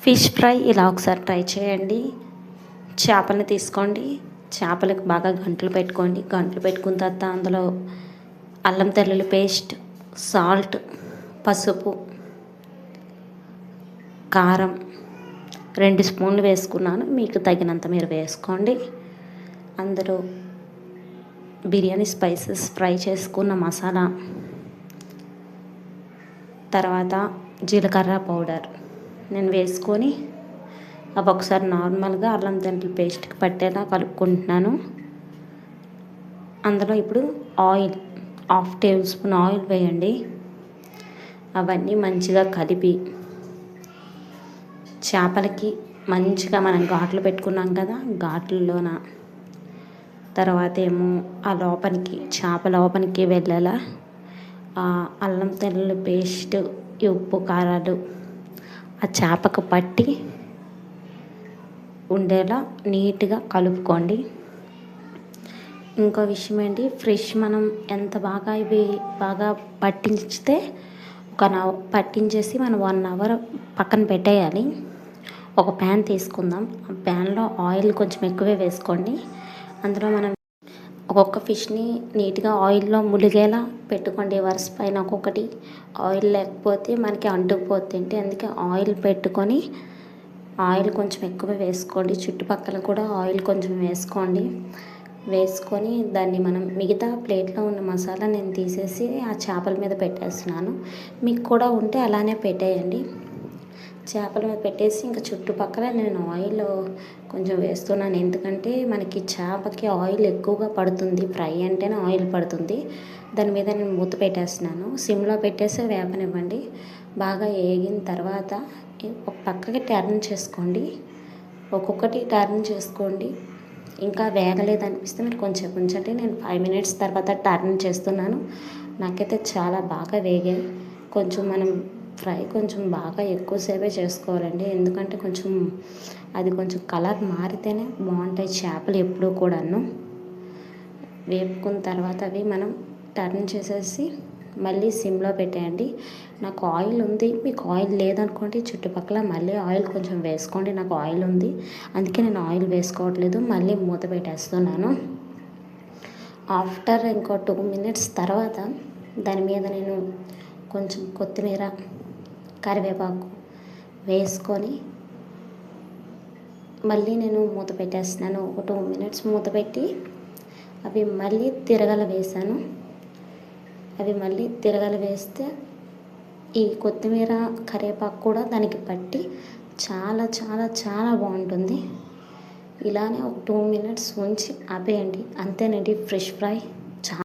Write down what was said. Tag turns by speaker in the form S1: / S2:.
S1: Fish fry ఇలా ఒకసారి try చేయండి. చేపలని తీసుకోండి. చేపలకు బాగా గంటలు పెట్టుకోండి. గంటలు పెట్టుకున్న తర్వాత అందులో అల్లం తెల్లుల్లి పేస్ట్, సాల్ట్, పసుపు, కారం 2 స్పూన్లు వేసుకున్నాను. మీకు తగినంత మీరు వేసుకోండి. అందులో బిర్యానీ స్పైసెస్, ఫ్రై చేసుకున్న మసాలా, తర్వాత జీలకర్ర పౌడర్ నేను వేసుకొని అవి ఒకసారి నార్మల్గా అల్లం తెల్లుల్లి పేస్ట్కి పట్టేలా కలుపుకుంటున్నాను. అందులో ఇప్పుడు ఆయిల్ 1/2 టేబుల్ స్పూన్ ఆయిల్ వేయండి. అవన్నీ మంచిగా కలిపి చేపలకి మంచిగా మనం ఘాట్లు పెట్టుకున్నాం కదా, ఘాట్లలోన తర్వాత ఏమో ఆ లోపలికి చేప లోపలికి వెళ్ళేలా అల్లం తెల్లుల్లి పేస్ట్, ఉప్పు కారాలు ఆ చేపకు పట్టి ఉండేలా నీట్గా కలుపుకోండి. ఇంకో విషయం ఏంటి, ఫ్రెష్ మనం ఎంత బాగా ఇవి బాగా పట్టించితే పట్టించేసి మనం 1 అవర్ పక్కన పెట్టేయాలి. ఒక ప్యాన్ తీసుకుందాం. ఆ ప్యాన్లో ఆయిల్ కొంచెం ఎక్కువే వేసుకోండి. అందులో మనం ఒక్కొక్క ఫిష్ని నీట్గా ఆయిల్లో ములిగేలా పెట్టుకోండి. వరుస పైన ఒక్కొక్కటి. ఆయిల్ లేకపోతే మనకి అంటుకుపోతుంది. అందుకే ఆయిల్ పెట్టుకొని ఆయిల్ కొంచెం ఎక్కువ వేసుకోండి. చుట్టుపక్కల కూడా ఆయిల్ కొంచెం వేసుకోండి. వేసుకొని దాన్ని మనం మిగతా ప్లేట్లో ఉన్న మసాలా నేను తీసేసి ఆ చేపల మీద పెట్టేస్తున్నాను. మీకు కూడా ఉంటే అలానే పెట్టేయండి. చేపల మీద పెట్టేసి ఇంకా చుట్టుపక్కల నేను ఆయిల్ కొంచెం వేస్తున్నాను. ఎందుకంటే మనకి చేపకి ఆయిల్ ఎక్కువగా పడుతుంది. ఫ్రై అంటేనే ఆయిల్ పడుతుంది. దాని మీద నేను మూత పెట్టేస్తున్నాను. సిమ్లో పెట్టేసి వేపనివ్వండి. బాగా వేగిన తర్వాత ఒక పక్కకి టర్న్ చేసుకోండి. ఒక్కొక్కటి టర్న్ చేసుకోండి. ఇంకా వేగలేదు అనిపిస్తే మీరు కొంచెం ఉంచండి. నేను 5 మినిట్స్ తర్వాత టర్న్ చేస్తున్నాను. నాకైతే చాలా బాగా వేగాయి. కొంచెం మనం ఫ్రై కొంచెం బాగా ఎక్కువసేపే చేసుకోవాలండి. ఎందుకంటే అది కొంచెం కలర్ మారితేనే బాగుంటాయి చేపలు ఎప్పుడూ కూడాను. వేపుకున్న తర్వాత అవి మనం టర్న్ చేసేసి మళ్ళీ సిమ్లో పెట్టేయండి. నాకు ఆయిల్ ఉంది, మీకు ఆయిల్ లేదనుకోండి చుట్టుపక్కల మళ్ళీ ఆయిల్ కొంచెం వేసుకోండి. నాకు ఆయిల్ ఉంది, అందుకే నేను ఆయిల్ వేసుకోవట్లేదు. మళ్ళీ మూత పెట్టేస్తున్నాను. ఆఫ్టర్ ఇంకో 2 మినిట్స్ తర్వాత దాని మీద నేను కొంచెం కొత్తిమీర, కరివేపాకు వేసుకొని మళ్ళీ నేను మూత పెట్టేస్తున్నాను. ఒక 2 మినిట్స్ మూత పెట్టి అవి మళ్ళీ తిరగల వేసాను. అవి మళ్ళీ తిరగల వేస్తే ఈ కొత్తిమీర, కరివేపాకు కూడా దానికి పట్టి చాలా చాలా చాలా బాగుంటుంది. ఇలానే ఒక 2 మినిట్స్ ఉంచి ఆపేయండి. అంతేనండి, ఫిష్ ఫ్రై.